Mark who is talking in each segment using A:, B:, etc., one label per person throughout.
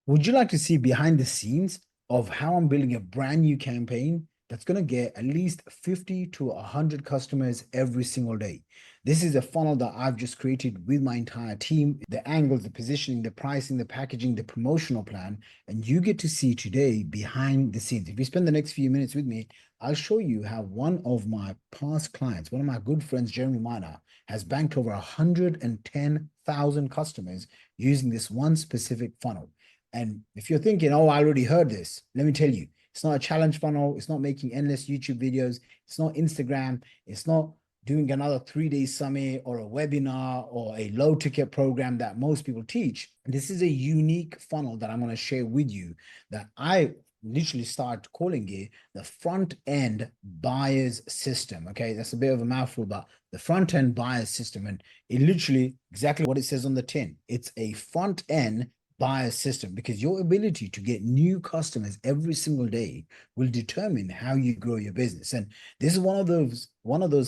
A: Would you like to see behind the scenes of how I'm building a brand new campaign that's going to get at least 50 to 100 customers every single day? This is a funnel that I've just created with my entire team, the angles, the positioning, the pricing, the packaging, the promotional plan, and you get to see today behind the scenes. If you spend the next few minutes with me, I'll show you how one of my past clients, one of my good friends, Jeremy Miner, has banked over 110,000 customers using this one specific funnel. And if you're thinking, oh, I already heard this, let me tell you, it's not a challenge funnel. It's not making endless YouTube videos. It's not Instagram. It's not doing another 3-day summit or a webinar or a low ticket program that most people teach. This is a unique funnel that I'm going to share with you that I literally started calling it the front end buyers system. Okay, that's a bit of a mouthful, but the front end buyers system, and it literally exactly what it says on the tin. It's a front end buyer system, because your ability to get new customers every single day will determine how you grow your business. And this is one of those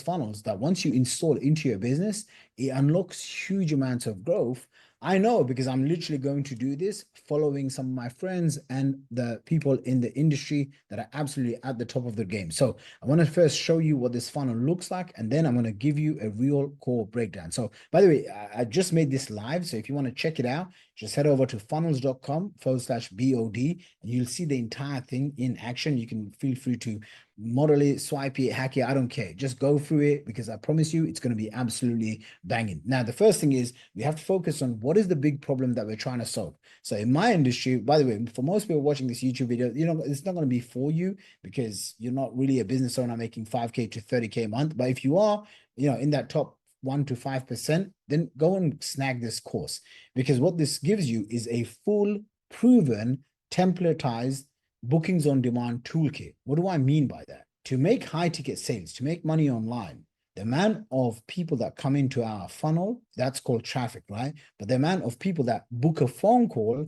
A: funnels that once you install into your business, it unlocks huge amounts of growth. I know because I'm literally going to do this following some of my friends and the people in the industry that are absolutely at the top of the game. So I want to first show you what this funnel looks like, and then I'm going to give you a real core breakdown. So by the way, I just made this live. So if you want to check it out, just head over to funnels.com/BOD and you'll see the entire thing in action. You can feel free to model it, swipe it, hack it. I don't care. Just go through it because I promise you it's going to be absolutely banging. Now, the first thing is we have to focus on what is the big problem that we're trying to solve. So in my industry, by the way, for most people watching this YouTube video, it's not going to be for you because you're not really a business owner making 5K to 30K a month. But if you are, in that top 1 to 5%, then go and snag this course, because what this gives you is a full, proven, templatized bookings on demand toolkit. What do I mean by that? To make high ticket sales, to make money online, the amount of people that come into our funnel, that's called traffic, right? But the amount of people that book a phone call,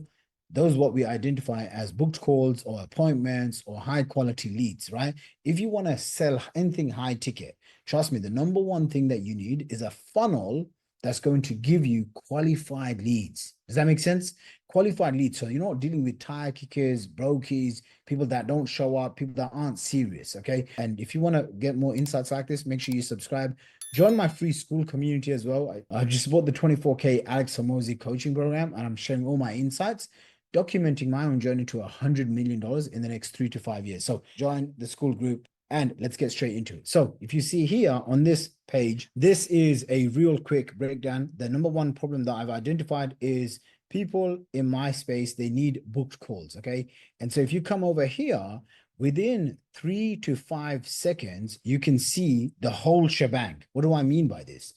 A: those what we identify as booked calls or appointments or high quality leads, right? If you want to sell anything high ticket, trust me, the number one thing that you need is a funnel that's going to give you qualified leads. Does that make sense? Qualified leads. So you're not dealing with tire kickers, brokies, people that don't show up, people that aren't serious. Okay. And if you want to get more insights like this, make sure you subscribe. Join my free school community as well. I just bought the 24K Alex Hormozi coaching program, and I'm sharing all my insights, documenting my own journey to $100 million in the next 3 to 5 years. So join the school group and let's get straight into it. So if you see here on this page, this is a real quick breakdown. The number one problem that I've identified is people in my space, they need booked calls, okay? And so if you come over here, within 3 to 5 seconds, you can see the whole shebang. What do I mean by this?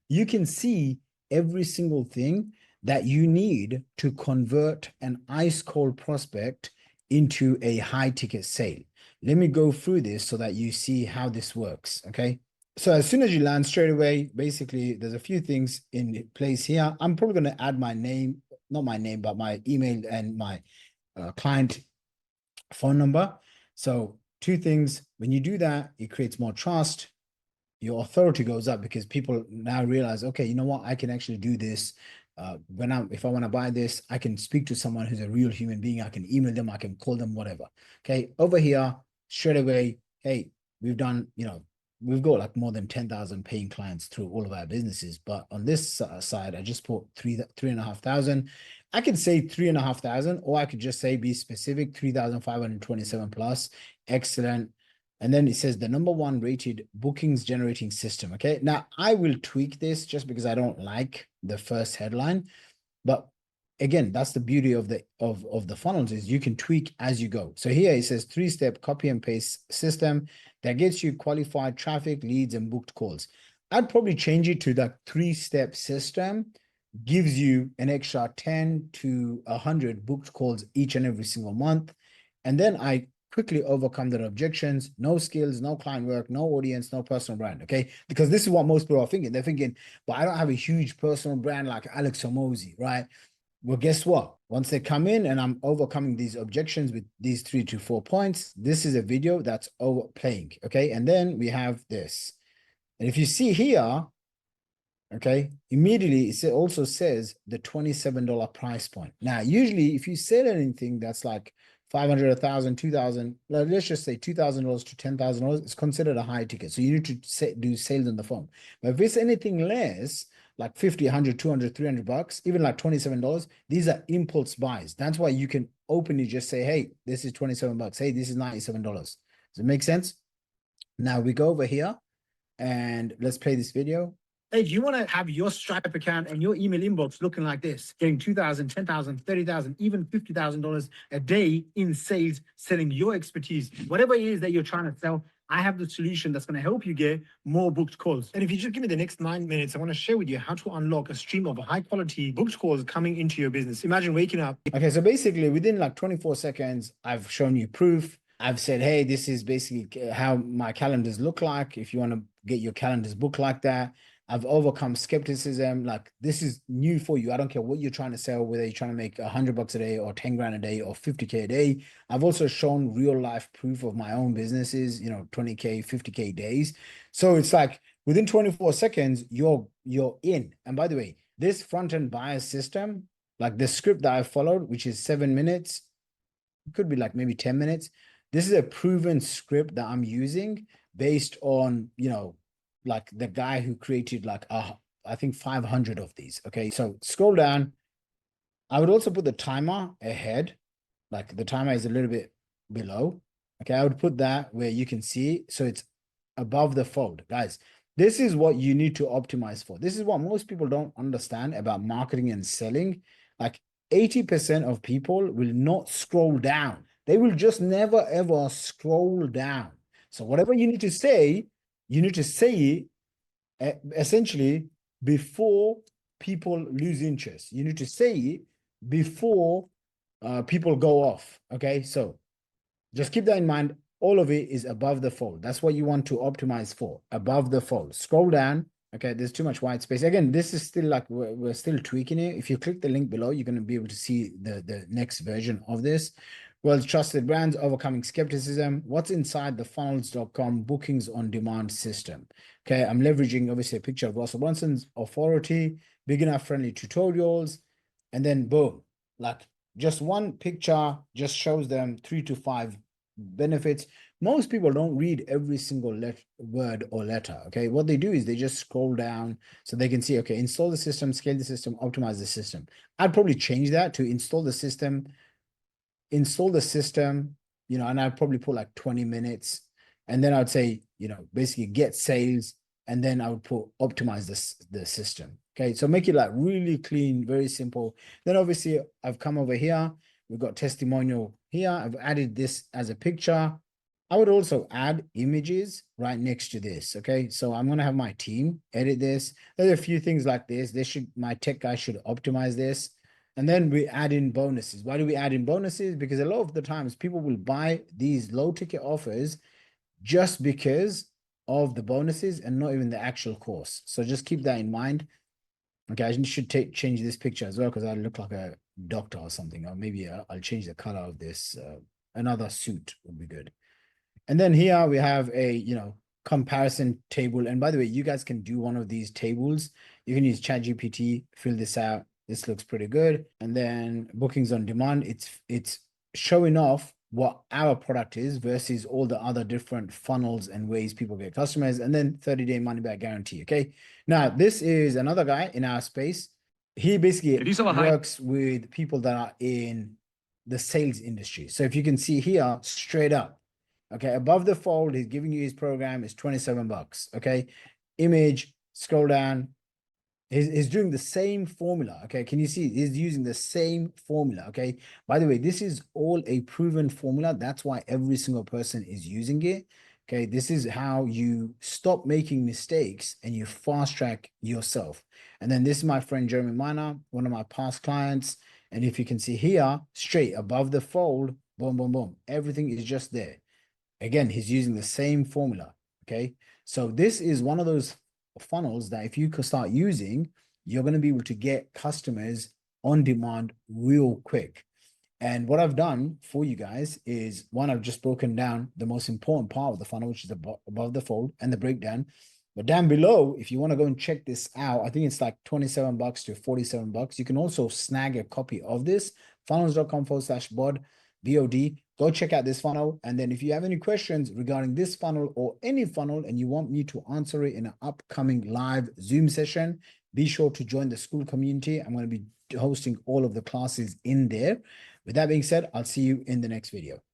A: You can see every single thing that you need to convert an ice cold prospect into a high ticket sale. Let me go through this so that you see how this works, okay? So as soon as you land straight away, basically, there's a few things in place here. I'm probably going to add my name, not my name, but my email and my client phone number. So two things, when you do that, it creates more trust. Your authority goes up because people now realize, okay, you know what, I can actually do this. If I want to buy this, I can speak to someone who's a real human being. I can email them, I can call them, whatever. Okay, over here, straight away, hey, we've done, we've got like more than 10,000 paying clients through all of our businesses. But on this side, I just put 3,500. I could say 3,500, or I could just say be specific, 3,527 plus. Excellent. And then it says the number one rated bookings generating system. Okay. Now I will tweak this just because I don't like the first headline. But again, that's the beauty of the funnels, is you can tweak as you go. So here it says 3-step copy and paste system that gets you qualified traffic, leads, and booked calls. I'd probably change it to that 3-step system, gives you an extra 10 to 100 booked calls each and every single month. And then I quickly overcome their objections: no skills, no client work, no audience, no personal brand. Okay, because this is what most people are thinking. They're thinking, but I don't have a huge personal brand like Alex Hormozi, right? Well, guess what? Once they come in and I'm overcoming these objections with these 3 to 4 points, this is a video that's over playing. Okay, and then we have this. And if you see here, Okay, immediately it also says the $27 price point. Now, usually if you sell anything that's like 500, 1,000, 2,000, let's just say $2,000 to $10,000, it's considered a high ticket. So you need to do sales on the phone. But if it's anything less, like 50, 100, 200, $300, even like $27, these are impulse buys. That's why you can openly just say, hey, this is $27. Hey, this is $97. Does it make sense? Now we go over here and let's play this video. Hey, do you want to have your Stripe account and your email inbox looking like this, getting $2,000, $10,000, $30,000, even $50,000 a day in sales, selling your expertise, whatever it is that you're trying to sell? I have the solution that's going to help you get more booked calls. And if you just give me the next 9 minutes, I want to share with you how to unlock a stream of high quality booked calls coming into your business. Imagine waking up. Okay, so basically within like 24 seconds, I've shown you proof. I've said, hey, this is basically how my calendars look like. If you want to get your calendars booked like that, I've overcome skepticism. Like, this is new for you. I don't care what you're trying to sell, whether you're trying to make $100 a day or 10 grand a day or 50K a day. I've also shown real life proof of my own businesses, 20K, 50K days. So it's like within 24 seconds, you're in. And by the way, this front-end buyer system, like the script that I followed, which is 7 minutes, could be like maybe 10 minutes. This is a proven script that I'm using based on, like the guy who created like, I think 500 of these. Okay. So scroll down. I would also put the timer ahead. Like the timer is a little bit below. Okay. I would put that where you can see. So it's above the fold. Guys, this is what you need to optimize for. This is what most people don't understand about marketing and selling. Like 80% of people will not scroll down. They will just never ever scroll down. So whatever you need to say it essentially before people lose interest. You need to say it before people go off. Okay, so just keep that in mind. All of it is above the fold. That's what you want to optimize for, above the fold. Scroll down. Okay, there's too much white space. Again, this is still like we're still tweaking it. If you click the link below, you're going to be able to see the next version of this. World's trusted brands, overcoming skepticism. What's inside the funnels.com bookings on demand system? Okay, I'm leveraging obviously a picture of Russell Brunson's authority, beginner friendly tutorials, and then boom, like just one picture just shows them 3 to 5 benefits. Most people don't read every single word or letter. Okay, what they do is they just scroll down so they can see, okay, install the system, scale the system, optimize the system. I'd probably change that to install the system, and I'd probably put like 20 minutes. And then I'd say, basically get sales. And then I would put optimize the system. Okay, so make it like really clean, very simple. Then obviously I've come over here. We've got testimonial here. I've added this as a picture. I would also add images right next to this. Okay, so I'm going to have my team edit this. There's a few things like this. My tech guy should optimize this. And then we add in bonuses. Why do we add in bonuses? Because a lot of the times people will buy these low ticket offers just because of the bonuses and not even the actual course. So just keep that in mind. Okay, I should change this picture as well because I look like a doctor or something. Or maybe I'll change the color of this. Another suit would be good. And then here we have a, comparison table. And by the way, you guys can do one of these tables. You can use ChatGPT, fill this out. This looks pretty good. And then bookings on demand, it's showing off what our product is versus all the other different funnels and ways people get customers. And then 30-day money back guarantee. Okay. Now, this is another guy in our space. He basically works with people that are in the sales industry. So if you can see here, straight up, okay, above the fold, he's giving you his program is $27. Okay, image, scroll down. He's doing the same formula. Okay, can you see? He's using the same formula. Okay, by the way, this is all a proven formula. That's why every single person is using it. Okay, this is how you stop making mistakes and you fast track yourself. And then this is my friend Jeremy Miner, one of my past clients. And if you can see here, straight above the fold, boom, boom, boom. Everything is just there. Again, he's using the same formula. Okay, so this is one of those funnels that if you could start using, you're going to be able to get customers on demand real quick. And what I've done for you guys is, one, I've just broken down the most important part of the funnel, which is above the fold and the breakdown. But down below, if you want to go and check this out, I think it's like $27 to $47. You can also snag a copy of this, funnels.com/bod, BOD. Go check out this funnel. And then if you have any questions regarding this funnel or any funnel and you want me to answer it in an upcoming live Zoom session, be sure to join the school community. I'm going to be hosting all of the classes in there. With that being said, I'll see you in the next video.